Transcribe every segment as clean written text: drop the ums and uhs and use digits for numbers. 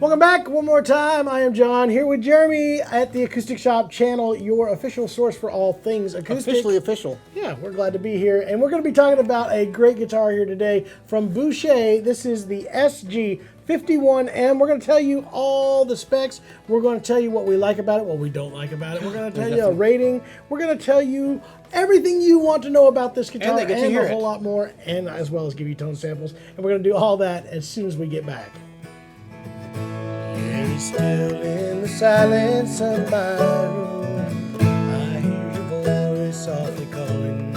Welcome back one more time. I am John here with Jeremy at the Acoustic Shop channel, your official source for all things acoustic. Officially official. Yeah, we're glad to be here. And we're going to be talking about a great guitar here today from Boucher. This is the SG-51-M. We're going to tell you all the specs. We're going to tell you what we like about it, what we don't like about it. We're going to tell you a rating. We're going to tell you everything you want to know about this guitar and a whole lot more, and as well as give you tone samples. And we're going to do all that as soon as we get back. Still in the silence of my room, I hear your voice softly calling.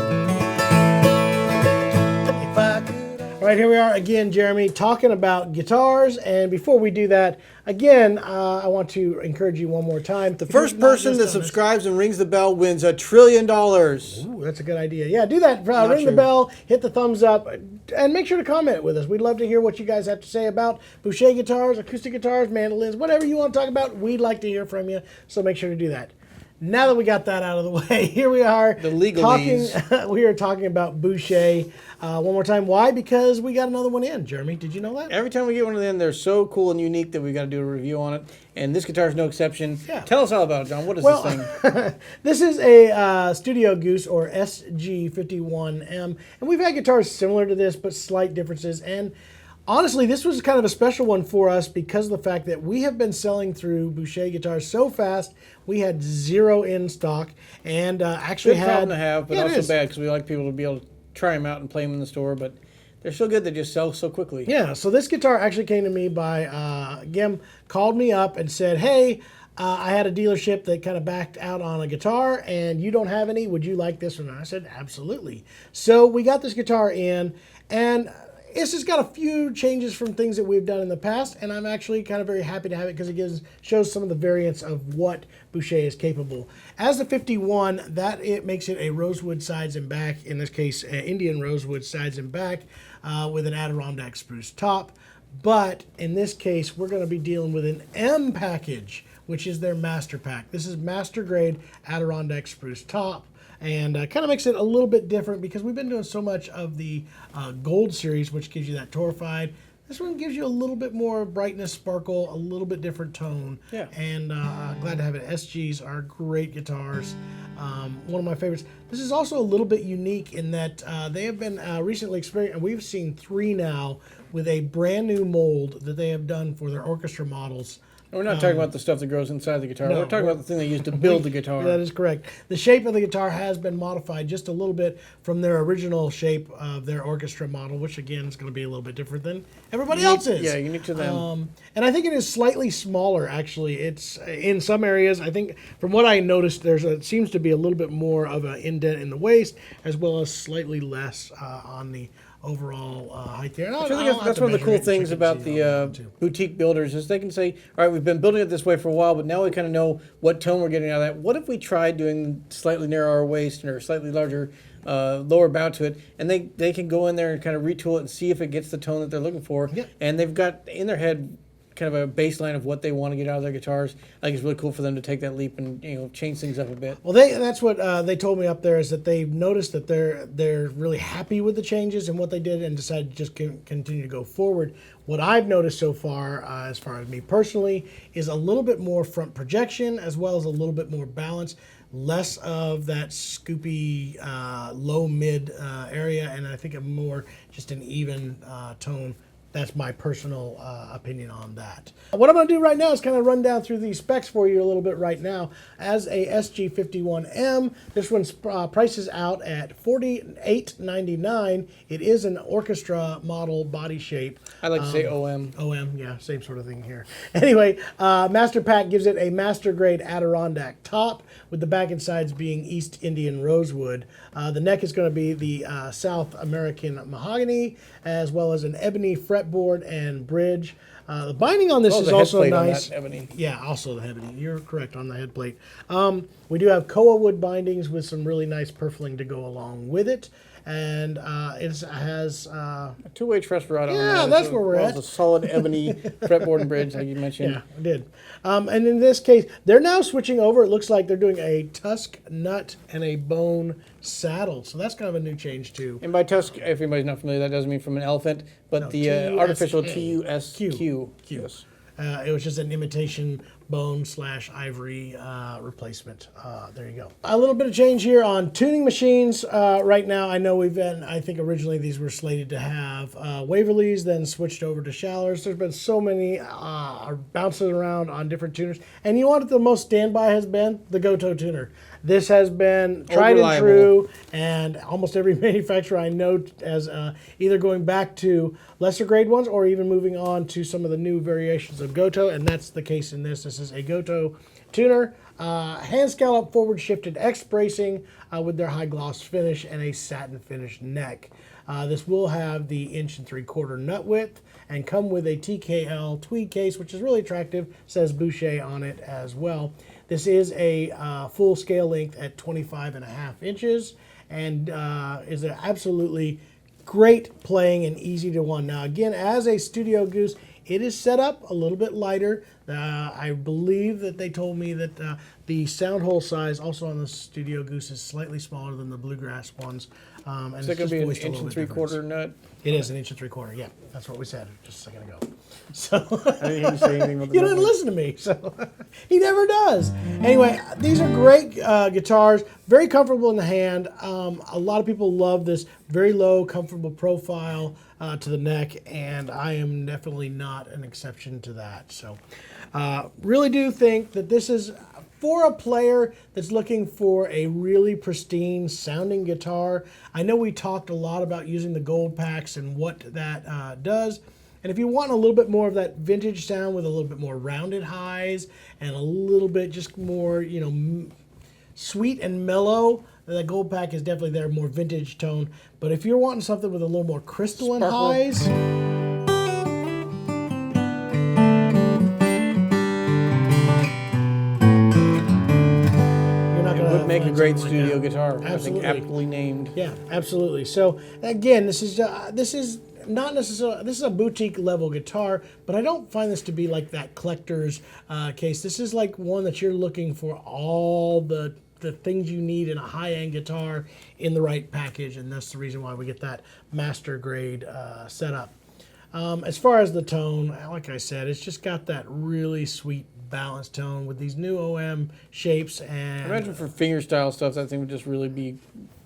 If I could... All right, here we are again, Jeremy, talking about guitars. And before we do that, again, I want to encourage you one more time. The first person that subscribes and rings the bell wins $1 trillion. Ooh, that's a good idea. Yeah, do that. Ring the bell, hit the thumbs up, and make sure to comment with us. We'd love to hear what you guys have to say about Boucher guitars, acoustic guitars, mandolins, whatever you want to talk about. We'd like to hear from you, so make sure to do that. Now that we got that out of the way, here we are. The legalese. We are talking about Boucher one more time. Why? Because we got another one in. Jeremy, did you know that? Every time we get one of them, they're so cool and unique that we got to do a review on it. And this guitar is no exception. Yeah. Tell us all about it, John. What is this thing? This is a Studio Goose or SG-51-M. And we've had guitars similar to this, but slight differences. And honestly, this was kind of a special one for us because of the fact that we have been selling through Boucher guitars so fast. We had 0 in stock, and actually good problem to have, but also bad because we like people to be able to try them out and play them in the store. But they're so good they just sell so quickly. Yeah. So this guitar actually came to me by Gim called me up and said, "Hey, I had a dealership that kind of backed out on a guitar, and you don't have any. Would you like this or not?" I said, "Absolutely." So we got this guitar in, and it's just got a few changes from things that we've done in the past, and I'm actually kind of very happy to have it because it shows some of the variants of what Boucher is capable. As the 51, it makes it a rosewood sides and back, in this case, Indian rosewood sides and back with an Adirondack spruce top. But in this case, we're going to be dealing with an M package, which is their master pack. This is master grade Adirondack spruce top. And kind of makes it a little bit different because we've been doing so much of the gold series, which gives you that torrefied. This one gives you a little bit more brightness, sparkle, a little bit different tone. Yeah. And glad to have it. SGs are great guitars. One of my favorites. This is also a little bit unique in that they have been recently experienced, and we've seen 3 now with a brand new mold that they have done for their orchestra models. We're not talking about the stuff that grows inside the guitar. No, we're talking about the thing they used to build the guitar. That is correct. The shape of the guitar has been modified just a little bit from their original shape of their orchestra model, which again is going to be a little bit different than everybody else's. Yeah, unique to them. And I think it is slightly smaller, actually. It's in some areas, I think, from what I noticed, it seems to be a little bit more of an indent in the waist, as well as slightly less on the overall height there. I think that's one of the cool things about the boutique builders is they can say, all right, we've been building it this way for a while, but now we kind of know what tone we're getting out of that. What if we tried doing slightly narrower waist or slightly larger lower bow to it, and they can go in there and kind of retool it and see if it gets the tone that they're looking for. Yep. And they've got in their head kind of a baseline of what they want to get out of their guitars. I think it's really cool for them to take that leap and change things up a bit. Well, that's what they told me up there is that they've noticed that they're really happy with the changes and what they did and decided to just continue to go forward. What I've noticed so far as me personally, is a little bit more front projection as well as a little bit more balance, less of that scoopy low mid area, and I think a more just an even tone. That's my personal opinion on that. What I'm going to do right now is kind of run down through these specs for you a little bit right now. As a SG-51-M, this one's prices out at $48.99. It is an orchestra model body shape. I like to say OM. OM, yeah, same sort of thing here. Anyway, Master Pack gives it a master grade Adirondack top with the back and sides being East Indian rosewood. The neck is going to be the South American mahogany, as well as an ebony fretboard and bridge. The binding on this is also nice. Yeah, also the ebony. You're correct on the head plate. We do have koa wood bindings with some really nice purfling to go along with it. And it has a two-way truss rod on yeah, that's where we're at. It's a solid ebony fretboard and bridge, like you mentioned. Yeah, I did. And in this case, they're now switching over. It looks like they're doing a tusk nut and a bone saddle. So that's kind of a new change, too. And by tusk, if anybody's not familiar, that doesn't mean from an elephant, but the artificial TUSQ. Yes. It was just an imitation bone / ivory replacement. There you go. A little bit of change here on tuning machines. Right now, I know I think originally these were slated to have Waverleys, then switched over to Shallers. There's been so many bouncing around on different tuners. And you know what the most standby has been? The Goto tuner. This has been tried and true, and almost every manufacturer I know as either going back to lesser grade ones or even moving on to some of the new variations of Goto, and that's the case in this. This is a Goto tuner, hand scallop forward shifted X bracing with their high gloss finish and a satin finish neck. This will have the 1 3/4 nut width and come with a TKL tweed case, which is really attractive. Says Boucher on it as well. This is a full scale length at 25.5 inches and is an absolutely great playing and easy to one. Now again, as a Studio Goose, it is set up a little bit lighter. I believe that they told me that the sound hole size also on the Studio Goose is slightly smaller than the Bluegrass ones. And Is it going to be an 1 3/4 nut? It is an 1 3/4. Yeah, that's what we said just a second ago. So I didn't hear you say anything about the you didn't listen to me, so he never does. Anyway, these are great guitars, very comfortable in the hand. A lot of people love this very low, comfortable profile to the neck, and I am definitely not an exception to that. So really do think that this is for a player that's looking for a really pristine sounding guitar. I know we talked a lot about using the gold packs and what that does. And if you want a little bit more of that vintage sound with a little bit more rounded highs and a little bit just more, sweet and mellow, the gold pack is definitely there, more vintage tone. But if you're wanting something with a little more crystalline highs, make a great studio guitar. Absolutely. I think aptly named. Yeah, absolutely. So again, this is not necessarily, this is a boutique level guitar, but I don't find this to be like that collector's case. This is like one that you're looking for all the things you need in a high-end guitar in the right package, and that's the reason why we get that master grade setup. As far as the tone, like I said, it's just got that really sweet balanced tone with these new OM shapes. And I imagine for fingerstyle stuff, that thing would just really be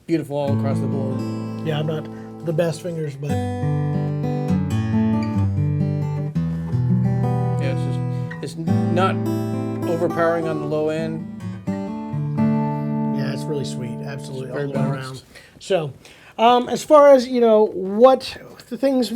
beautiful all across the board. Yeah, I'm not the best fingers, but yeah, it's not overpowering on the low end. Yeah, it's really sweet, absolutely, all the way balanced around. So, as far as what the things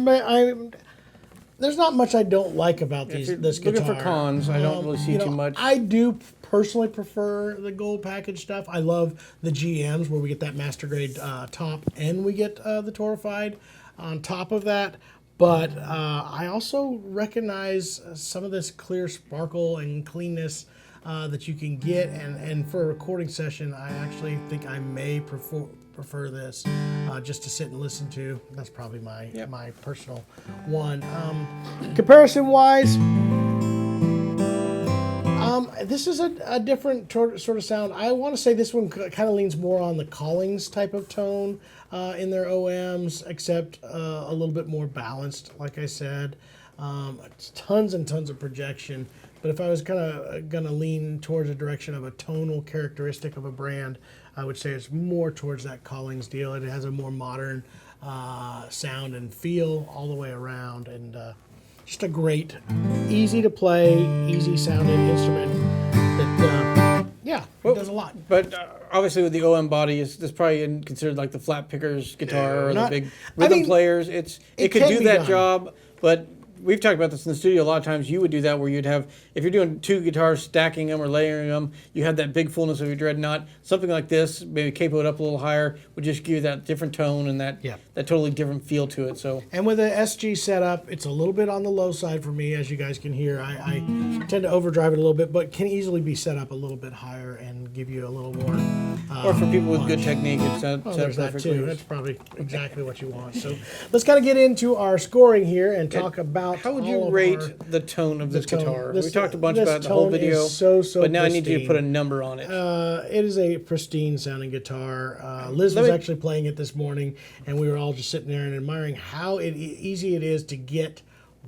there's not much I don't like about this guitar. Looking for cons, I don't really see too much. I do personally prefer the gold package stuff. I love the GMs where we get that master grade top and we get the torrefied on top of that. But I also recognize some of this clear sparkle and cleanness that you can get. And for a recording session, I actually think I may prefer this just to sit and listen to. That's probably my personal one. Comparison wise, this is a different sort of sound. I want to say this one kind of leans more on the Collings type of tone in their OMs, except a little bit more balanced, like I said. Tons and tons of projection. But if I was kind of going to lean towards a direction of a tonal characteristic of a brand, I would say it's more towards that Collings deal. It has a more modern sound and feel all the way around, and just a great, easy to play, easy sounding instrument that, it does a lot. But obviously with the OM body, this probably isn't considered like the flat pickers guitar or the big rhythm players. It could do that job, but we've talked about this in the studio. A lot of times you would do that where you'd have, if you're doing two guitars, stacking them or layering them, you have that big fullness of your dreadnought. Something like this, maybe capo it up a little higher, would just give you that different tone and that totally different feel to it. So, and with the SG setup, it's a little bit on the low side for me, as you guys can hear. I tend to overdrive it a little bit, but can easily be set up a little bit higher and give you a little more. Or for people with good technique, it's set there's that perfectly. too. That's probably exactly what you want. So let's kind of get into our scoring here and talk about how would you rate the tone of this guitar? We talked a bunch about the whole video, but now I need you to put a number on it. It is a pristine sounding guitar. Liz was actually playing it this morning, and we were all just sitting there and admiring how easy it is to get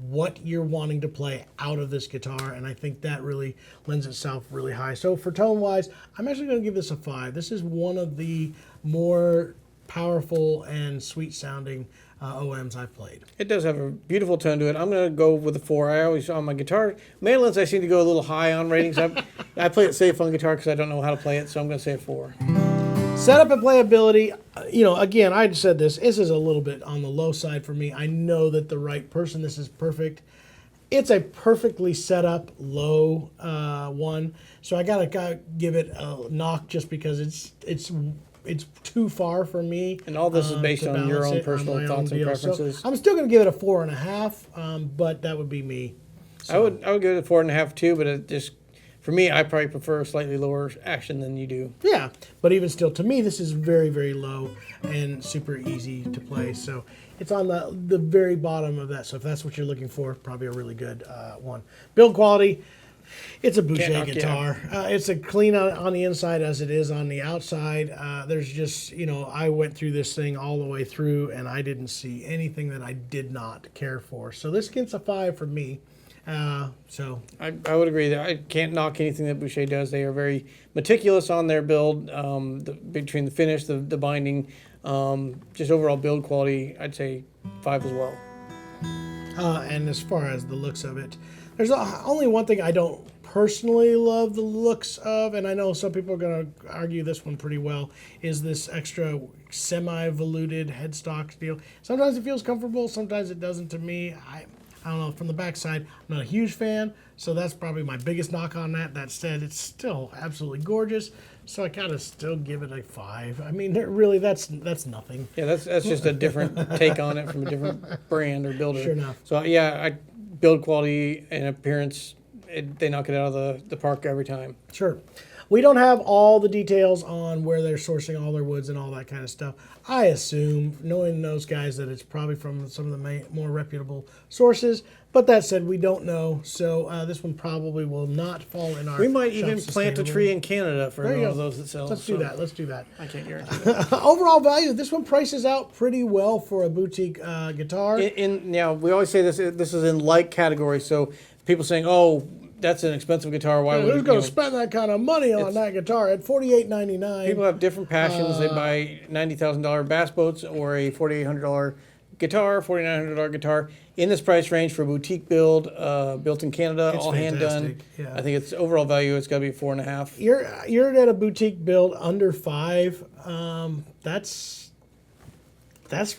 what you're wanting to play out of this guitar, and I think that really lends itself really high. So for tone wise, I'm actually going to give this a 5. This is one of the more powerful and sweet sounding OMs I've played. It does have a beautiful tone to it. I'm going to go with a 4. I always, on my guitar, mandolins I seem to go a little high on ratings. I play it safe on guitar because I don't know how to play it, so I'm going to say a 4. Setup and playability, again, I said this is a little bit on the low side for me. I know that the right person, this is perfect. It's a perfectly set up low one, so I gotta give it a knock just because it's too far for me. And all this is based on your own personal thoughts and preferences. So I'm still gonna give it a 4.5, but that would be me. So. I would give it a 4.5 too, but it just, for me, I probably prefer slightly lower action than you do. Yeah, but even still, to me, this is very, very low and super easy to play. So it's on the very bottom of that. So if that's what you're looking for, probably a really good one. Build quality, it's a Boucher guitar. It's a clean on the inside as it is on the outside. There's just, I went through this thing all the way through, and I didn't see anything that I did not care for. So this gets a 5 from me. So I would agree that I can't knock anything that Boucher does. They are very meticulous on their build, between the finish, the binding, just overall build quality. I'd say 5 as well. And as far as the looks of it, there's only one thing I don't personally love the looks of, and I know some people are going to argue this one pretty well, is this extra semi-voluted headstock deal. Sometimes it feels comfortable, sometimes it doesn't to me. I don't know, from the backside, I'm not a huge fan, so that's probably my biggest knock on that. That said, it's still absolutely gorgeous, so I gotta still give it a 5. I mean, really, that's nothing. Yeah, that's just a different take on it from a different brand or builder. Sure enough. So yeah, build quality and appearance, they knock it out of the park every time. Sure. We don't have all the details on where they're sourcing all their woods and all that kind of stuff. I assume, knowing those guys, that it's probably from some of the more reputable sources. But that said, we don't know. So this one probably will not fall in our. We might even plant a tree in Canada for one of those that sells. Let's do that. Let's do that. I can't guarantee that. Overall value, this one prices out pretty well for a boutique guitar. Now, we always say this is in like category. So people saying, oh, that's an expensive guitar. Why would who's going to spend that kind of money on that guitar at $48.99? People have different passions. They buy $90,000 bass boats or a $4,800 guitar, $4,900 guitar. In this price range for a boutique build, built in Canada, It's all hand done. fantastic, yeah. I think its overall value, it's got to be 4.5. You're at a boutique build under 5. That's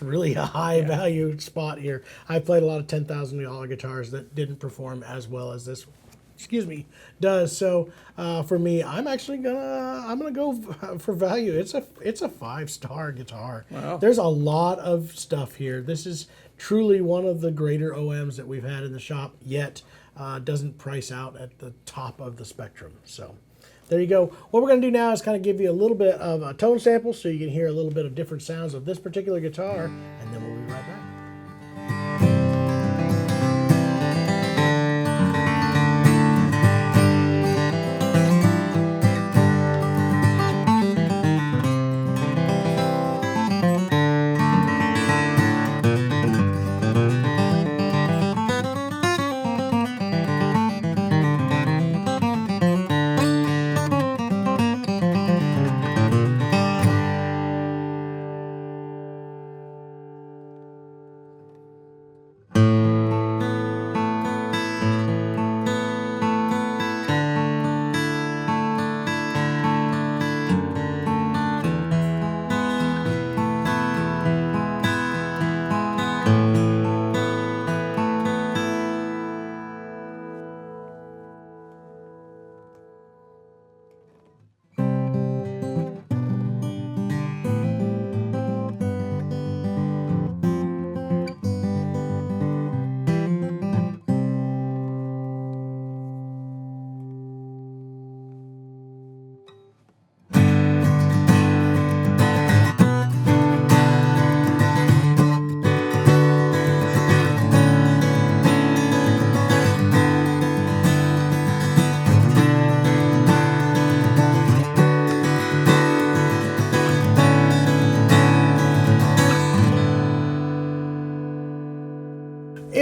really a high value spot here. I played a lot of $10,000 guitars that didn't perform as well as this does. So for me, I'm gonna go for value. It's a 5-star guitar. Wow. There's a lot of stuff here. This is truly one of the greater OMs that we've had in the shop, yet doesn't price out at the top of the spectrum. So there you go. What we're going to do now is kind of give you a little bit of a tone sample so you can hear a little bit of different sounds of this particular guitar, and then we'll be right back.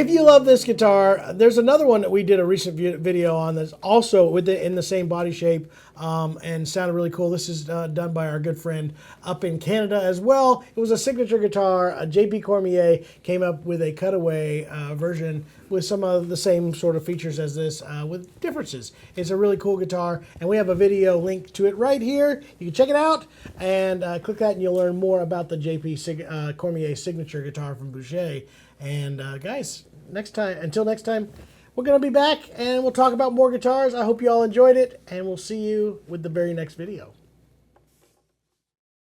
if you love this guitar, there's another one that we did a recent video on that's also in the same body shape and sounded really cool. This is done by our good friend up in Canada as well. It was a signature guitar. J.P. Cormier came up with a cutaway version with some of the same sort of features as this with differences. It's a really cool guitar, and we have a video link to it right here. You can check it out and click that and you'll learn more about the J.P. Cormier signature guitar from Boucher. And guys, until next time, we're going to be back and we'll talk about more guitars. I hope you all enjoyed it, and we'll see you with the very next video.